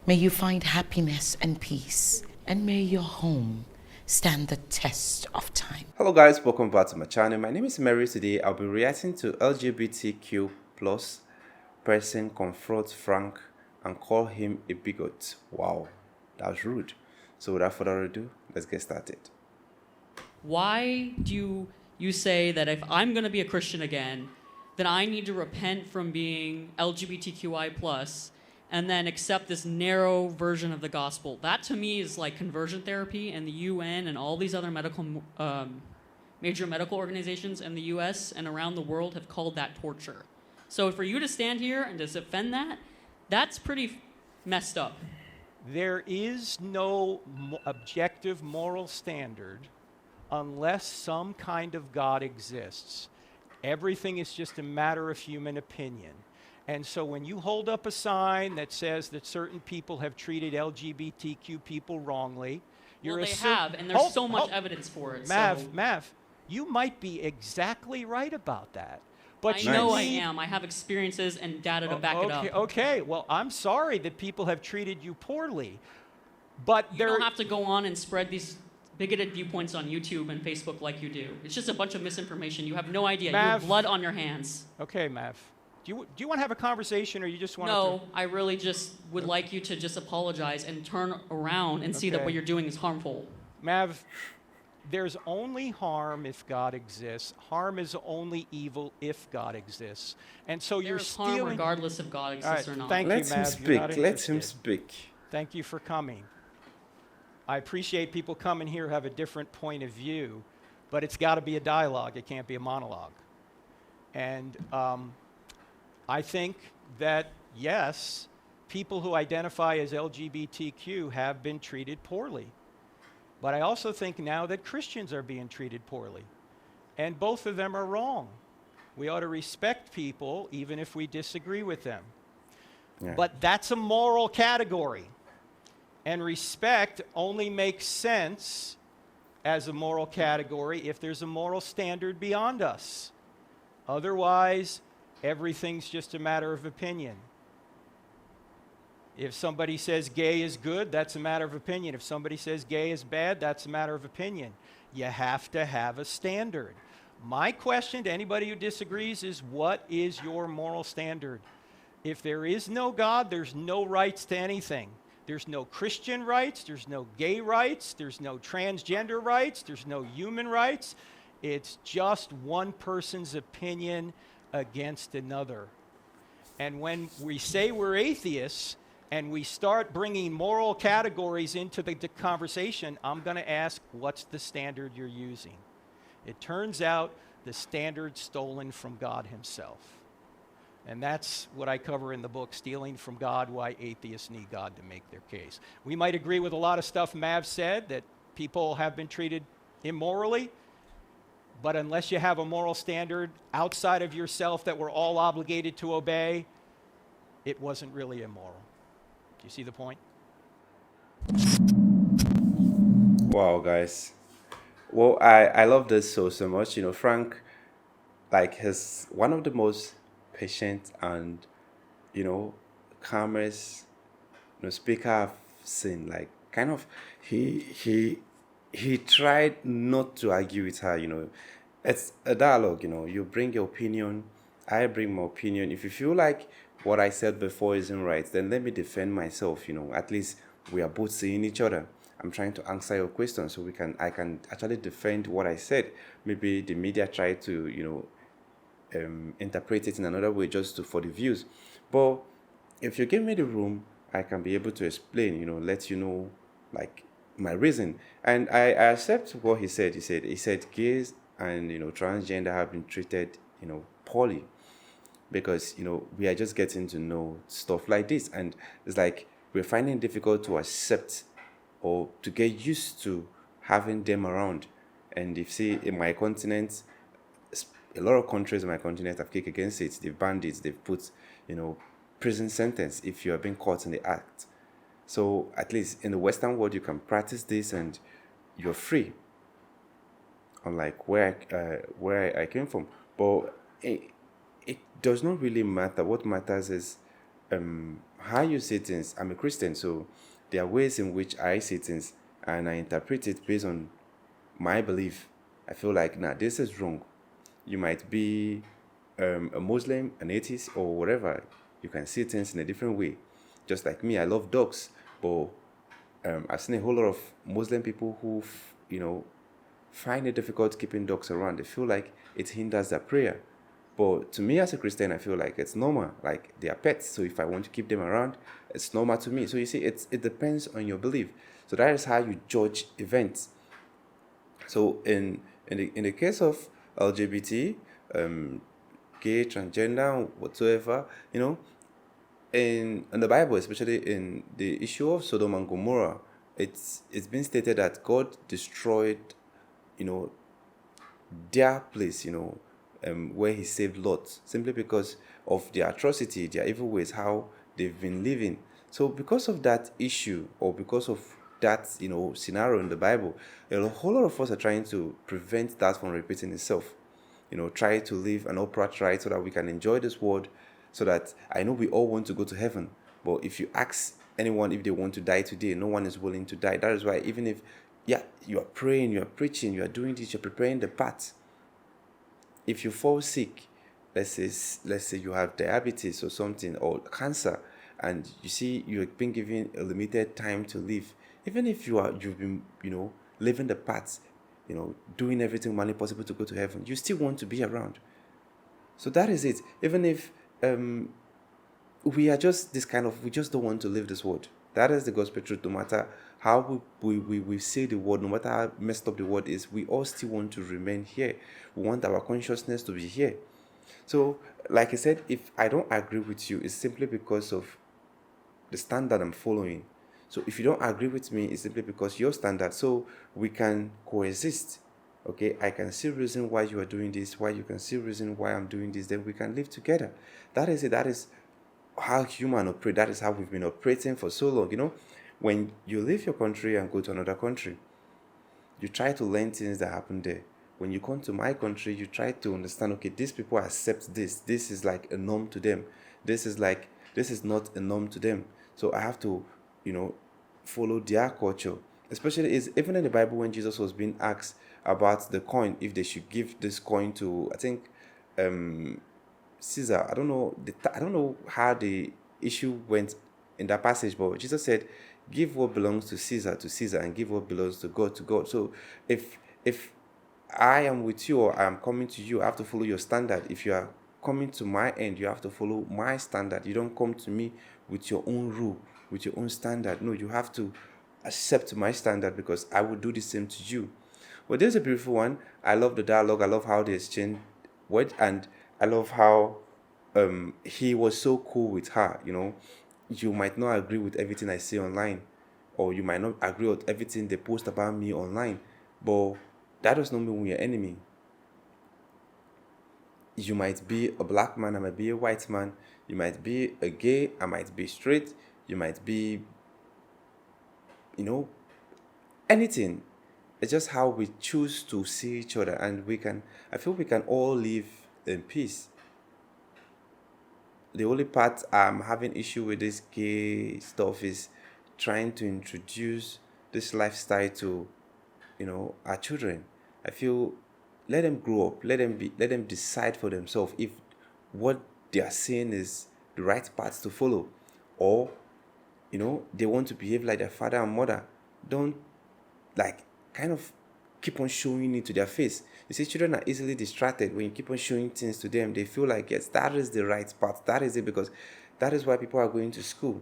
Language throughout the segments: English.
May you find happiness and peace, and may your home stand the test of time. Hello guys, welcome back to my channel. My name is Mary. Today I'll be reacting to LGBTQ plus person confronts Frank and call him a bigot. Wow, that was rude. So without further ado, let's get started. Why do you say that if I'm going to be a Christian again, then I need to repent from being LGBTQI plus and then accept this narrow version of the gospel? That to me is like conversion therapy, and the UN and all these other major medical organizations in the US and around the world have called that torture. So for you to stand here and to defend that, that's pretty messed up. There is no objective moral standard unless some kind of God exists. Everything is just a matter of human opinion. And so when you hold up a sign that says that certain people have treated LGBTQ people wrongly, Well, they have, and there's so much evidence for it. Mav, you might be exactly right about that. But I know I am. I have experiences and data to back it up. Okay, well, I'm sorry that people have treated you poorly. But You don't have to go on and spread these bigoted viewpoints on YouTube and Facebook like you do. It's just a bunch of misinformation. You have no idea. You have blood on your hands. Okay, Mav. Do you want to have a conversation, or you just want to... No, I really just would like you to just apologize and turn around and see that what you're doing is harmful. Mav, there's only harm if God exists. Harm is only evil if God exists. And so you're stealing... harm regardless if God exists or not. Thank you, Mav. Let him speak. Let him speak. Thank you for coming. I appreciate people coming here who have a different point of view, but it's got to be a dialogue. It can't be a monologue. And I think that, yes, people who identify as LGBTQ have been treated poorly. But I also think now that Christians are being treated poorly. And both of them are wrong. We ought to respect people even if we disagree with them. Yeah. But that's a moral category. And respect only makes sense as a moral category if there's a moral standard beyond us. Otherwise, everything's just a matter of opinion. If somebody says gay is good, that's a matter of opinion. If somebody says gay is bad, that's a matter of opinion. You have to have a standard. My question to anybody who disagrees is, what is your moral standard? If there is no God, there's no rights to anything. There's no Christian rights, there's no gay rights, there's no transgender rights, there's no human rights. It's just one person's opinion against another. And when we say we're atheists and we start bringing moral categories into the conversation, I'm going to ask, what's the standard you're using? It turns out the standard's stolen from God himself. And that's what I cover in the book, Stealing from God, Why Atheists Need God to Make Their Case. We might agree with a lot of stuff Mav said, that people have been treated immorally, but unless you have a moral standard outside of yourself that we're all obligated to obey, it wasn't really immoral. Do you see the point? Wow, guys. Well, I love this so much. You know, Frank, like, he's one of the most patient and, calmest, speaker I've seen. Like, kind of, he tried not to argue with her. It's a dialogue. You bring your opinion, I bring my opinion. If you feel like what I said before isn't right, then let me defend myself. At least we are both seeing each other. I'm trying to answer your question so I can actually defend what I said. Maybe the media tried to, interpret it in another way just for the views. But if you give me the room, I can be able to explain, let you know, like, my reason. And I accept what he said. He said gays and, transgender have been treated, poorly, because, we are just getting to know stuff like this. And it's like we're finding it difficult to accept or to get used to having them around. And if, see, in my continent, a lot of countries in my continent have kicked against it. They've banned it. They've put, prison sentence if you have been caught in the act. So at least in the Western world, you can practice this and you're free. Unlike where I came from. But it does not really matter. What matters is how you see things. I'm a Christian, so there are ways in which I see things and I interpret it based on my belief. I feel like, nah, this is wrong. You might be a Muslim, an atheist, or whatever. You can see things in a different way. Just like me, I love dogs, but I've seen a whole lot of Muslim people who, find it difficult keeping dogs around. They feel like it hinders their prayer. But to me as a Christian, I feel like it's normal. Like they are pets, so if I want to keep them around, it's normal to me. So you see, it depends on your belief. So that is how you judge events. So in the case of LGBT, gay, transgender, whatsoever, in the Bible, especially in the issue of Sodom and Gomorrah, it's been stated that God destroyed, their place, where He saved Lot, simply because of their atrocity, their evil ways, how they've been living. So because of that issue, or because of that, scenario in the Bible, a whole lot of us are trying to prevent that from repeating itself. Try to live an upright right so that we can enjoy this world, so that I know we all want to go to heaven. But if you ask anyone if they want to die today, no one is willing to die. That is why even if, yeah, you are praying, you are preaching, you are doing this, you're preparing the path. If you fall sick, let's say you have diabetes or something, or cancer, and you see you're being given a limited time to live, even if you've been living the path, doing everything humanly possible to go to heaven, you still want to be around. So that is it. Even if we are just we just don't want to live this world. That is the gospel truth. No matter how we say the word, no matter how messed up the word is, we all still want to remain here. We want our consciousness to be here. So, like I said, if I don't agree with you, it's simply because of the standard I'm following. So if you don't agree with me, it's simply because your standard. So we can coexist. Okay, I can see reason why you are doing this, why you can see reason why I'm doing this, then we can live together. That is it. That is how human operate. That is how we've been operating for so long. When you leave your country and go to another country, you try to learn things that happen there. When you come to my country, you try to understand, okay, these people accept this. This is like a norm to them. This is not a norm to them. So I have to, follow their culture. Especially is even in the Bible when Jesus was being asked about the coin, if they should give this coin to, I think, Caesar. I don't know how the issue went in that passage, but Jesus said, "Give what belongs to Caesar, and give what belongs to God to God." So if I am with you or I am coming to you, I have to follow your standard. If you are coming to my end, you have to follow my standard. You don't come to me with your own rule, with your own standard. No, you have to accept my standard, because I will do the same to you. But there's a beautiful one. I love the dialogue. I love how they exchange words, and I love how he was so cool with her. You might not agree with everything I say online, or you might not agree with everything they post about me online, but that does not mean we're enemy. You might be a black man, I might be a white man. You might be a gay, I might be straight. You might be, anything. It's just how we choose to see each other, and I feel we can all live in peace. The only part I'm having issue with this gay stuff is trying to introduce this lifestyle to, our children. I feel, let them grow up, let them decide for themselves if what they are saying is the right path to follow, or they want to behave like their father and mother. Don't kind of keep on showing it to their face. You see, children are easily distracted. When you keep on showing things to them, they feel like, yes, that is the right path. That is it, because that is why people are going to school.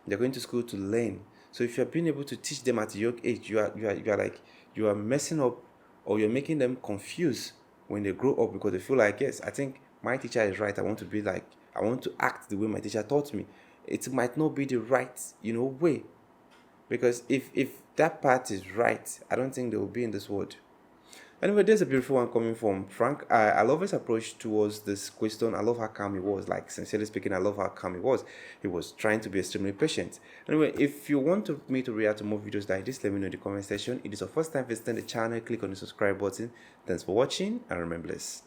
They're going to school to learn. So if you're being able to teach them at a young age, you are messing up, or you're making them confused when they grow up, because they feel like, yes, I think my teacher is right. I want to act the way my teacher taught me. It might not be the right, way. Because if that part is right, I don't think they will be in this world. Anyway, there's a beautiful one coming from Frank. I love his approach towards this question. I love how calm he was. Like, sincerely speaking, I love how calm he was. He was trying to be extremely patient. Anyway, if you want me to react to more videos like this, let me know in the comment section. If it is your first time visiting the channel, click on the subscribe button. Thanks for watching, and remember this.